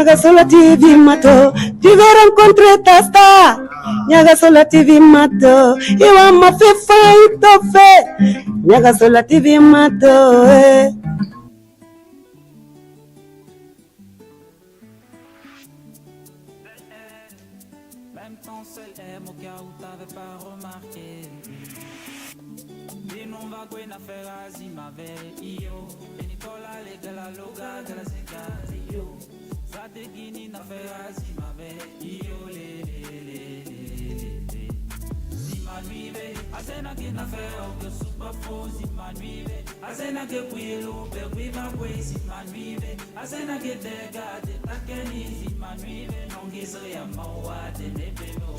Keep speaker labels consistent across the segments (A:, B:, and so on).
A: Nyagasola TV Mato, tu veux rencontrer ta star. Nyagasola TV Mato, Iwa Mafifa Itofe. Nyagasola TV Mato,
B: Même ton seul aime au cas où t'avais pas remarqué. Dis non va quoi na faire azima yo. Et Nicolas les gars la loga de la zeka yo. Ça te guini na faire azima yo le. Zima nuive, asena que na faire que super fo zima nuive. Asena que puelo per viva quoi zima nuive. Asena que te gade takeni zima nuive. Non gizo ya mawa de nebelo.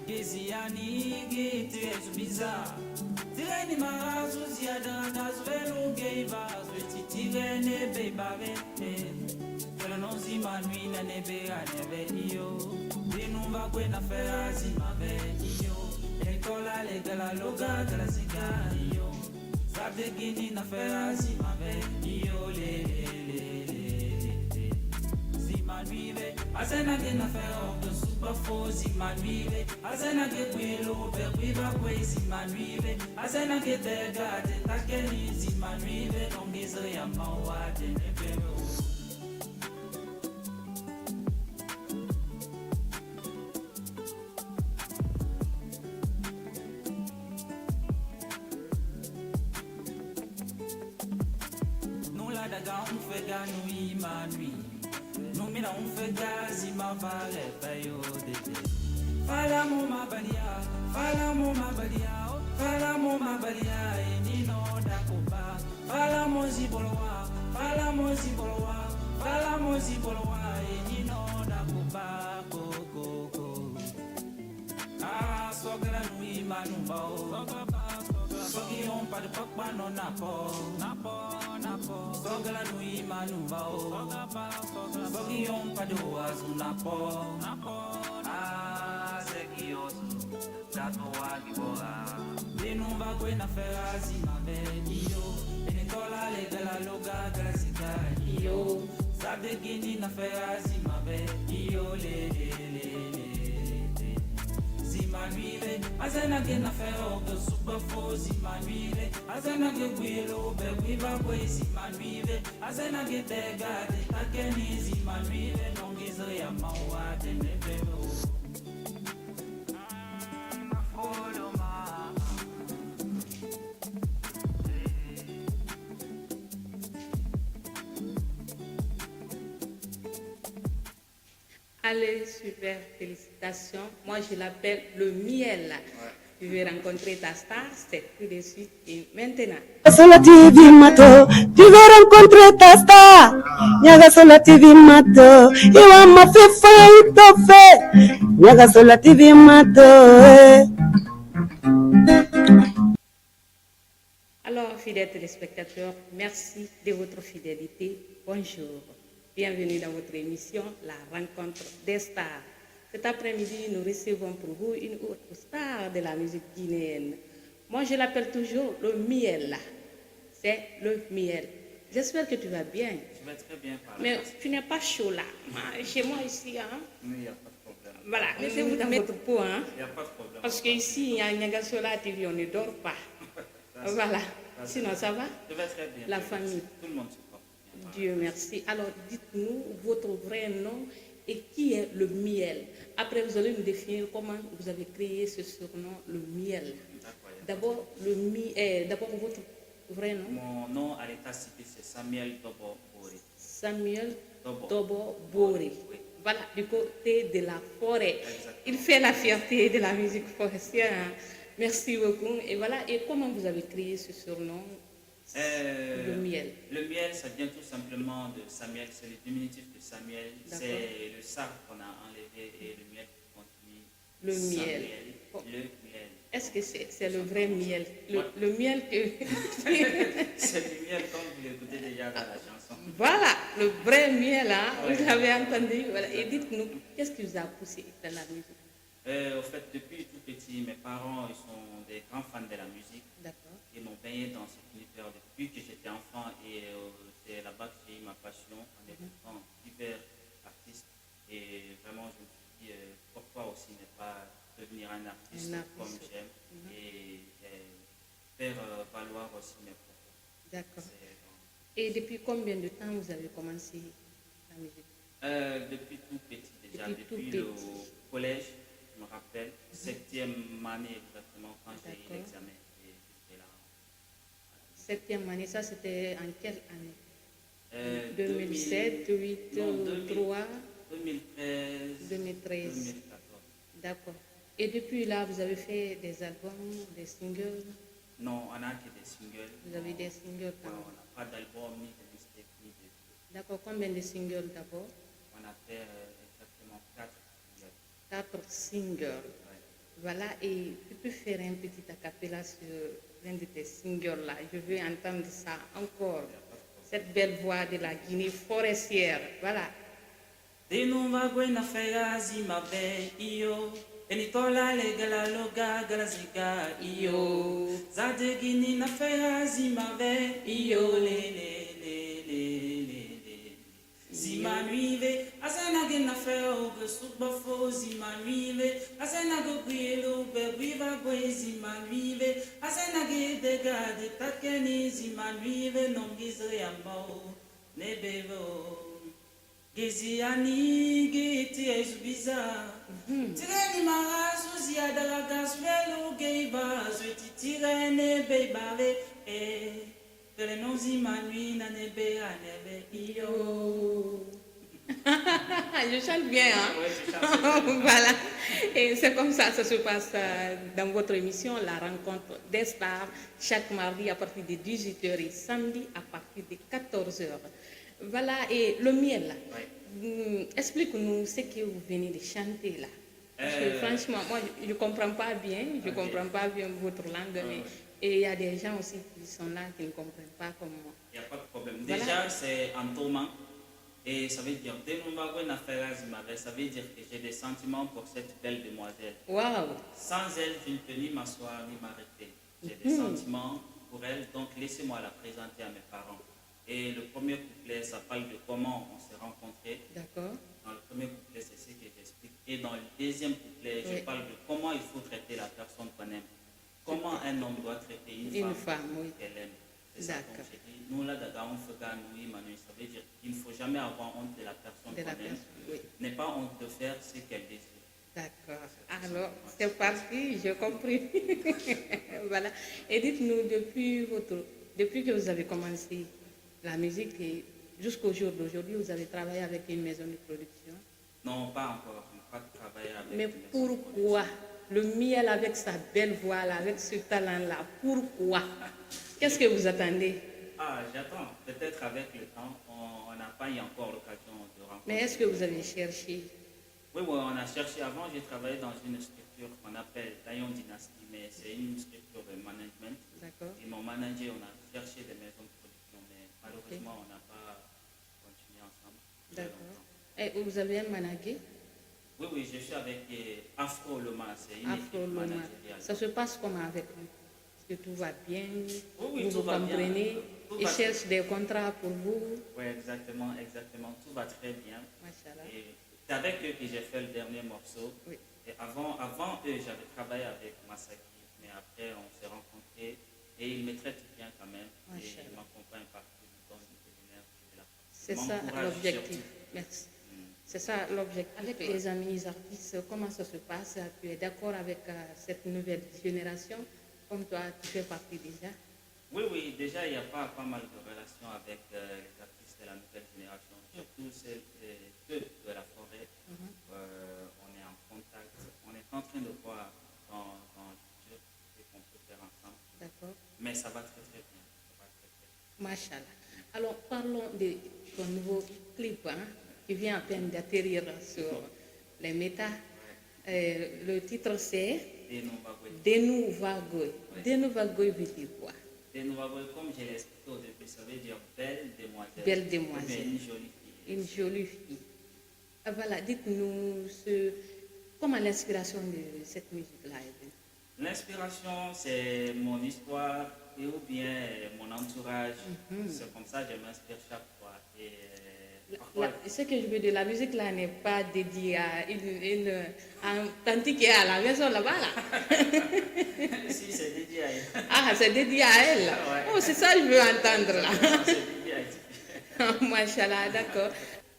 B: Geziani gitu es bizarre. Tireni marazu ziada nazvelu geiva Tirene bebare Pero non si manuina ne bega neve io Dinumba quena fera si mave io E cola le gala loga gala siga io Sabde gini na fera si mave io Si manuive Asena che na fera che super fo si manuive Asena che quello per viva quei si manuive Asena che te gade takeni si manuive Non ghiso ya mawate ne bero Nulla daga un fega nui manui Numina un fega si ma vale paio de Fala mo mabalia Fala mo mabalia e nino da koba Fala mo ziboloa Fala mo ziboloa e nino da koba Ko Ah sogra nui manumba Sogi on pa de pakpa no napo Sogra nui manumba Sogi on pa de oazu napo Ah sekiosu Dato agibora Dinumba kwena ferazi mabenio Enikola le gala loga gazika iyo Sabde gini na ferazi mabenio le Zimanuile Azena ke na fero ke super fo Zimanuile Azena ke gwilo be wiva kwe Zimanuile Azena ke tegade takeni Zimanuile Nongizo ya mawa tenebebo
C: Allez, super, félicitations. Moi, je l'appelle le miel. Ouais. Tu veux rencontrer ta star, c'est tout de suite et maintenant.
A: Nyagasola TV Mato, tu veux rencontrer ta star. Nyagasola TV Mato, Iwa Mafifa Itofe. Nyagasola TV Mato,
C: Alors, fidèles téléspectateurs, merci de votre fidélité. Bonjour. Bienvenue dans votre émission La Rencontre des Stars. Cet après-midi, nous recevons pour vous une autre star de la musique guinéenne. Moi, je l'appelle toujours le miel. C'est le miel. J'espère que tu vas bien.
B: Je vais très bien parler.
C: Mais tu n'es pas chaud là. Chez moi ici, hein?
B: Mais il n'y a pas de problème.
C: Voilà, mettez-vous dans votre peau, hein?
B: Il n'y a pas de problème.
C: Parce qu'ici, à Nyagasola TV, on ne dort pas. Voilà. Sinon, ça va?
B: Je vais très bien.
C: La famille.
B: Tout le monde se porte bien.
C: Dieu merci. Alors, dites-nous votre vrai nom et qui est le miel. Après, vous allez nous définir comment vous avez créé ce surnom, le miel. D'abord, d'abord votre vrai nom.
B: Mon nom à l'état civil, c'est Samuel Tobo Bori.
C: Samuel Tobo Bori.
B: Oui.
C: Voilà, du côté de la forêt.
B: Exactement.
C: Il fait la fierté de la musique forestière. Merci beaucoup. Et voilà, et comment vous avez créé ce surnom? Le miel.
B: Le miel, ça vient tout simplement de Samuel, c'est le diminutif de Samuel. C'est le sac qu'on a enlevé et le miel qui continue.
C: Le miel.
B: Le miel.
C: Est-ce que c'est le vrai miel? Le miel que...
B: C'est le miel comme vous l'écoutez déjà dans la chanson.
C: Voilà, le vrai miel, hein? Ouais. Vous l'avez entendu. Voilà. Et dites-nous, qu'est-ce qui vous a poussé dans la musique?
B: Au fait, depuis tout petit, mes parents ils sont des grands fans de la musique.
C: D'accord.
B: Ils m'ont baigné dans cet univers depuis que j'étais enfant et c'est là-bas que j'ai eu ma passion en écoutant divers
C: Un
B: comme
C: artiste.
B: j'aime et faire valoir aussi mes propos.
C: D'accord.
B: C'est-
C: Et depuis combien de temps vous avez commencé la musique?
B: Depuis tout petit déjà,
C: Depuis tout
B: depuis
C: petit.
B: le collège, je me rappelle, septième année exactement quand j'ai eu
C: D'accord.
B: l'examen. Et j'étais là.
C: Septième année, ça c'était en quelle année?
B: 2000
C: 2007, 2008,
B: non, 2000
C: 2003,
B: 2013,
C: 2013.
B: 2014.
C: D'accord. Et depuis là, vous avez fait des albums, des singles?
B: Non, on a que des singles.
C: Vous avez des singles
B: Ouais,
C: quand même.
B: on n'a pas d'album, ni de mixtape, ni de...
C: D'accord. Combien de singles d'abord?
B: On a fait exactement 4 singles.
C: 4 singles.
B: Ouais.
C: Voilà, et tu peux faire un petit acapella sur l'un de tes singles là. Je veux entendre ça encore. Cette belle voix de la Guinée forestière. Voilà.
B: Denumba gwena fega zima ve iyo enitola legala loga galaziga iyo zade gini na fega zima ve iyo le zima nuive asena gena fega oge suba fo zima nuive asena go gwielo be viva gwe zima nuive asena ge de gade takeni zima nuive nongizre yambao nebevo Geziani geti ezubiza Tireni marazu ziadala gasvelo geiba Zweti tirene beibare Telenozi manui na nebe anebe iyo.
C: Je chante bien, hein?
B: Ouais, je chante bien.
C: Voilà. Et c'est comme ça se passe dans votre émission, la rencontre des stars, chaque mardi à partir de 18h et samedi à partir de 14h. Voilà, et le miel, là.
B: Ouais.
C: Explique-nous ce que vous venez de chanter là. Parce que franchement, moi, je ne comprends pas bien, votre langue, mais et il y a des gens aussi qui sont là qui ne comprennent pas comme moi.
B: Il n'y a pas de problème.
C: Voilà.
B: Déjà, c'est en tourment. Et ça veut dire, ça veut dire que j'ai des sentiments pour cette belle demoiselle.
C: Waouh!
B: Sans elle, je ne peux ni m'asseoir ni m'arrêter. J'ai des sentiments pour elle, donc laissez-moi la présenter à mes parents. Et le premier couplet, ça parle de comment on s'est rencontrés.
C: D'accord.
B: Dans le premier couplet, c'est ce que j'explique. Et dans le deuxième couplet, je parle de comment il faut traiter la personne qu'on aime. Comment un homme doit traiter une femme
C: oui.
B: qu'elle aime. C'est ça
C: D'accord.
B: donc j'ai dit. Nous, là, on fait ça veut dire qu'il ne faut jamais avoir honte de la personne qu'on aime.
C: Oui.
B: N'est pas honte de faire ce qu'elle désire.
C: D'accord. Alors, c'est parti, j'ai compris. Voilà. Et dites-nous, depuis que vous avez commencé la musique et jusqu'au jour d'aujourd'hui, vous avez travaillé avec une maison de production?
B: Non, pas encore. On n'a pas travaillé avec
C: Mais
B: une maison de
C: pourquoi le miel avec sa belle voix là, avec ce talent-là, pourquoi? Qu'est-ce que vous attendez?
B: Ah, j'attends. Peut-être avec le temps, on n'a pas eu encore l'occasion de rencontrer.
C: Mais est-ce que vous avez cherché?
B: Oui, on a cherché. Avant, j'ai travaillé dans une structure qu'on appelle Taillon Dynasty, mais c'est une structure de management.
C: D'accord.
B: Ils m'ont managé, on a cherché des maisons de production, mais malheureusement, on n'a pas continué ensemble.
C: D'accord. Et vous avez un manager?
B: Oui, je suis avec Afro Loma, c'est une
C: Afro
B: équipe
C: Loma.
B: managériale.
C: Ça se passe comment avec lui? Est-ce que tout va bien?
B: Oui,
C: vous
B: tout
C: vous
B: va bien.
C: comprenez?
B: Tout
C: Il
B: va
C: cherche des contrats pour vous?
B: Oui, exactement. Tout va très bien.
C: Machallah.
B: Et c'est avec eux que j'ai fait le dernier morceau.
C: Oui.
B: Et avant eux, j'avais travaillé avec Masaki, mais après, on s'est rencontrés et ils me traitent bien quand même. Et
C: Machallah.
B: ils m'accompagnent partout du temps de l'énergie.
C: C'est ça l'objectif. Merci. C'est ça l'objectif. Avec les amis artistes, comment ça se passe? Tu es d'accord avec cette nouvelle génération? Comme toi, tu fais partie déjà?
B: Oui, déjà, il y a pas mal de relations avec les artistes de la nouvelle génération, surtout ceux de la forêt. On est en contact, on est en train de voir dans le futur ce qu'on peut faire ensemble.
C: D'accord.
B: Mais ça va très bien.
C: Machallah. Alors, parlons de ton nouveau clip qui vient à peine d'atterrir sur les méta. Le titre c'est Denou Vagoy. Denou Vagoy veut dire quoi?
B: Denou Vagoy, comme je l'ai expliqué au début, ça veut dire belle demoiselle.
C: Belle demoiselle.
B: Une jolie fille.
C: Une jolie fille. Voilà, dites-nous comment l'inspiration de cette musique-là est venue.
B: L'inspiration, c'est mon histoire et ou bien mon entourage. C'est comme ça que je m'inspire chaque fois. Et
C: Ce que je veux dire, la musique là n'est pas dédiée à un tanti qui est à la maison là-bas là.
B: Si, c'est dédié à elle.
C: Ah, c'est dédié à elle là.
B: Ouais.
C: Oh, c'est ça que je veux entendre là.
B: Non, c'est dédié à elle.
C: Machallah, d'accord.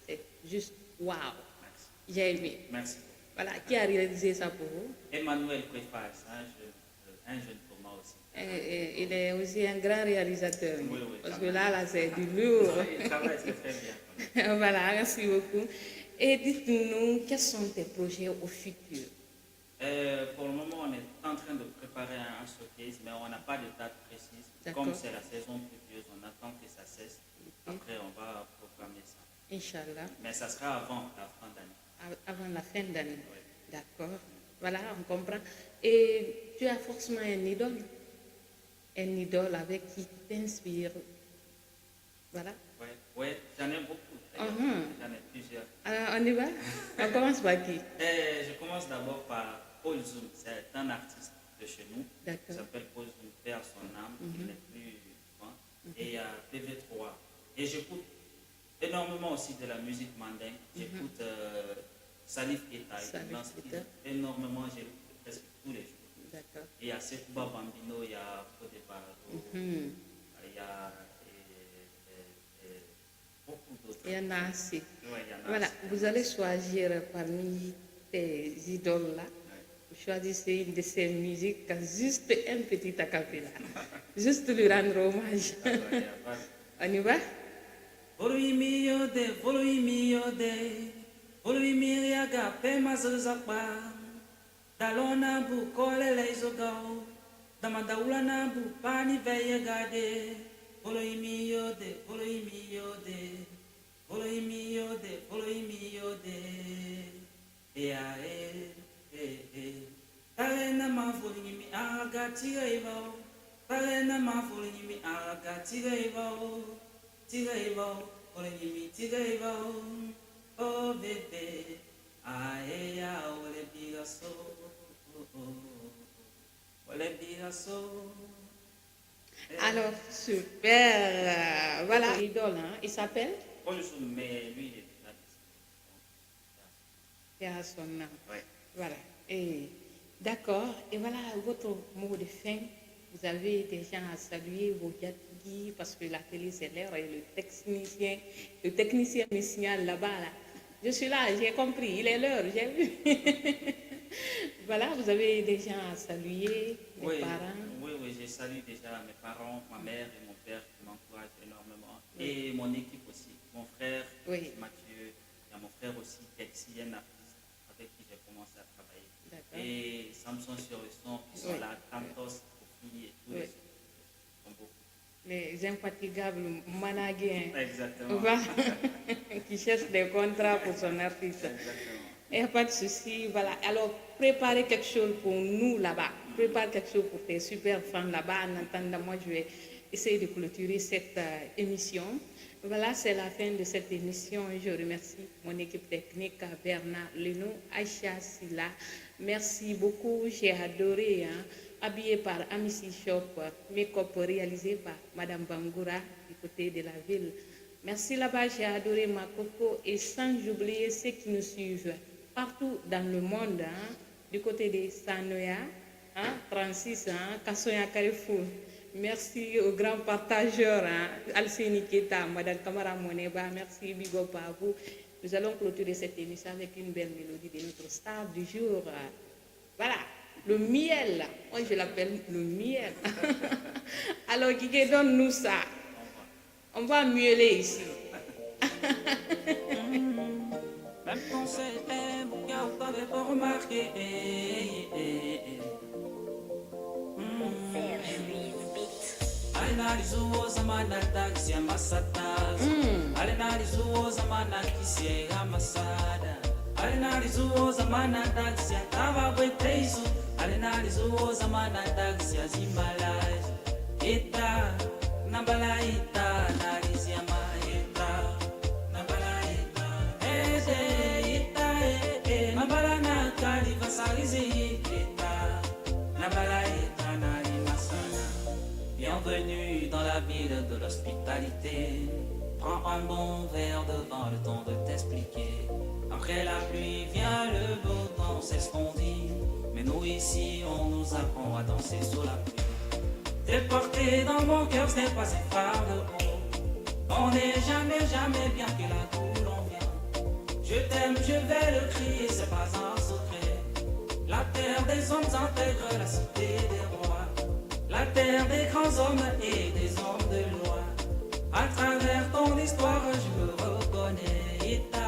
C: C'est juste waouh.
B: Merci.
C: J'ai aimé.
B: Merci.
C: Voilà, qui a réalisé ça pour vous?
B: Emmanuel Préface, un jeune Thomas aussi.
C: Il est aussi un grand réalisateur.
B: Oui, oui,
C: Parce
B: quand
C: que
B: même.
C: là, c'est du lourd.
B: Il travaille très bien.
C: Voilà, merci beaucoup. Et dites-nous, quels sont tes projets au futur?
B: Pour le moment, on est en train de préparer un showcase, mais on n'a pas de date précise.
C: D'accord.
B: Comme c'est la saison pluvieuse, on attend que ça cesse. Après, on va programmer ça.
C: Inch'Allah,
B: Mais ça sera avant la fin d'année.
C: avant la fin d'année.
B: Oui.
C: D'accord. Voilà, on comprend. Et tu as forcément un idole? Un idole avec qui tu t'inspires? Voilà.
B: Oui, ouais, j'en ai beaucoup. D'ailleurs. J'en ai plusieurs.
C: Alors, on y va? On commence par qui?
B: Je commence d'abord par Paul Zoom. C'est un artiste de chez nous. Il
C: D'accord.
B: s'appelle Paul Zoom, perd son âme. Il n'est plus vivant. Et il y a PV3. Et j'écoute énormément aussi de la musique mandingue. J'écoute Salif Keita.
C: Salif
B: Il m'inspire
C: Keita.
B: énormément. J'écoute presque tous les jours.
C: D'accord.
B: Et il y a Sekouba Bambino, il y a Fodé Barado, il y a beaucoup d'autres.
C: Il y en a assez.
B: Ouais, il y en a
C: Voilà,
B: assez.
C: vous allez choisir parmi tes idoles là. Vous choisissez une de ses musiques, juste un petit acapella. Juste lui rendre hommage.
B: Ouais, il y a pas-
C: On y va?
B: Volumi yode, volumi miriaga pema zozakba, dalona bu kole leizogao, damadaula na bu pani veye gade, volumi yode, volumi yode, volumi yode, volumi yode, ea tarena ma volumi aga tirevao, tarena ma volumi aga tirevao. Tirez-vous, oh bébé, aïe, ole bigaso, ole bigaso.
C: Alors, super. Voilà, idole, hein. Il s'appelle
B: Paul Zoom, mais lui, il est déjà décédé.
C: Il a son nom.
B: Ouais.
C: Voilà. Et d'accord. Et voilà votre mot de fin. Vous avez des gens à saluer, vos Yatigi, parce que la télé c'est l'heure et le technicien me signale là-bas. Là. Je suis là, j'ai compris, il est l'heure, j'ai vu. Voilà, vous avez des gens à saluer, des
B: Oui,
C: parents.
B: oui, j'ai salué déjà mes parents, ma mère et mon père qui m'encouragent énormément. Et mon équipe aussi, mon frère,
C: Oui.
B: Mathieu, il y a mon frère aussi, Texi, un artiste avec qui j'ai commencé à travailler.
C: D'accord.
B: Et Samson sur le son, qui sont
C: Oui.
B: là, Cantos, Kofi et tous
C: Oui.
B: les autres. Ils sont beaucoup.
C: Les infatigables managuins.
B: Exactement.
C: Voilà. Qui cherchent des contrats pour son artiste.
B: Exactement.
C: Il n'y a pas de souci, voilà. Alors, préparez quelque chose pour nous là-bas. Prépare quelque chose pour tes super fans là-bas. En attendant, moi, je vais essayer de clôturer cette émission. Voilà, c'est la fin de cette émission. Je remercie mon équipe technique, Bernard Leno, Aïcha Silla. Merci beaucoup, j'ai adoré. Hein. Habillé par Amici Shop, make-up réalisé par Madame Bangoura du côté de la ville. Merci là-bas, j'ai adoré ma coco et sans oublier ceux qui nous suivent partout dans le monde, hein, du côté de Sanoya, hein, 36, hein, Kassoya Carrefour. Merci aux grands partageurs, hein, Alcéni Keta, Madame Kamara Moneba, merci Bigo à vous. Nous allons clôturer cette émission avec une belle mélodie de notre star du jour. Voilà, le miel, moi je l'appelle le miel. Alors, qui donne-nous ça? On va miauler ici.
B: Même quand c'était mon gars, t'avais pas remarqué. Alinalizuo zamana taxi ya masata. Alinalizuo zamana kisi ya masada. Alinalizuo zamana taxi ya tava bwetezo. Alinalizuo zamana taxi ya zimbalaji. Ita, nambala ita, nalizi ya maeta. Nambala ita, ita, nambala na kaliva salizi ita. Nambala ita, nali masana. Bienvenue dans la ville de l'hospitalité. Prends un bon verre de vin, le temps de t'expliquer. Après la pluie vient le beau temps, c'est ce qu'on dit. Mais nous ici, on nous apprend à danser sous la pluie. T'es porté dans mon cœur, ce n'est pas un fardeau. On n'est jamais, jamais bien que là d'où l'on vient. Je t'aime, je vais le crier, c'est pas un secret. La terre des hommes intègre la cité des rois. La terre des grands hommes et des hommes de loi. À travers ton histoire, je me reconnais. Ita,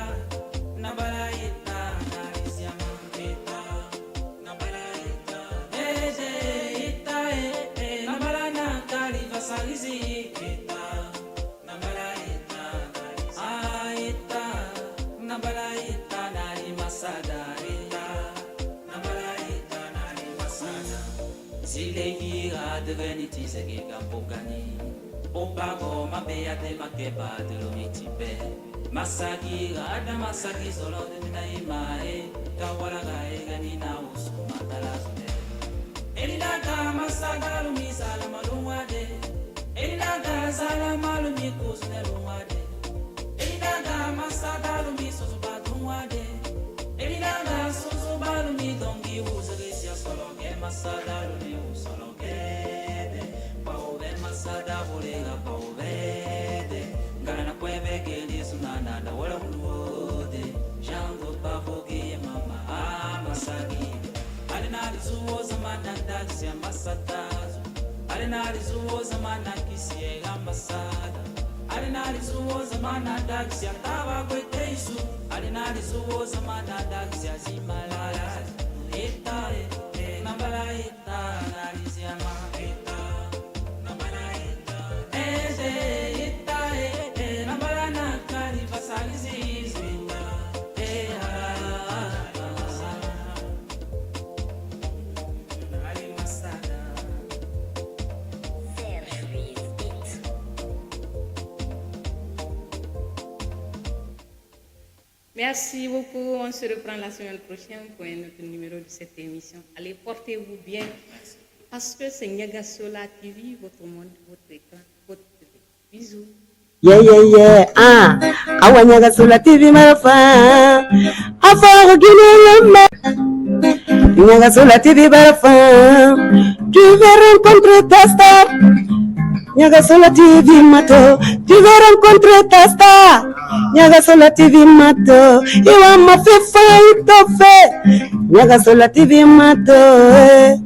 B: Nabala Ita, Nalisiama Ita, Nabala Ita, Ita, Nabala Nakali Vasalizi Ita, Nabala Ita, Ah Ita, Nabala Ita, Nali Masada Ita, Nabala Ita, Nali Masada. Si les gira de Veniti, c'est qui Gambogani. Opago mabeate makeba de l'omitipe Masaki rada masaki solo de minaimae Kawara gaega nina usu matalazme Elinaga masaga lumi salamalumade Elinaga salamalumi kusnerumade Elinaga masaga lumi suzubatumade Elinaga suzubalumi dongi uzagesia sologe masaga lumi usologe Masada volega pauvede Ngana kwebe keli sunana da wala mnuode Jango pavoge mama masagi Alinari zuo zamana daksi ya masatazu Alinari zuo zamana kisiega masada Alinari zuo zamana daksi ya tawa kwete isu Alinari zuo zamana daksi ya zimalaya Eta nambala eta narizi ya maheta
C: Merci beaucoup. On se reprend la semaine prochaine pour un autre numéro de cette émission. Allez, portez-vous bien. Parce que c'est Niagasola TV, votre monde, votre écran, votre télé. Bisous.
A: Awa Niagasola TV marafa. Afar Guinée Niagasola TV marafa. Tu veux rencontrer ta star. Niagasola TV mato. Tu veux rencontrer ta star. Niagasola TV mato. Iwa mafifa itofe. Niagasola TV mato.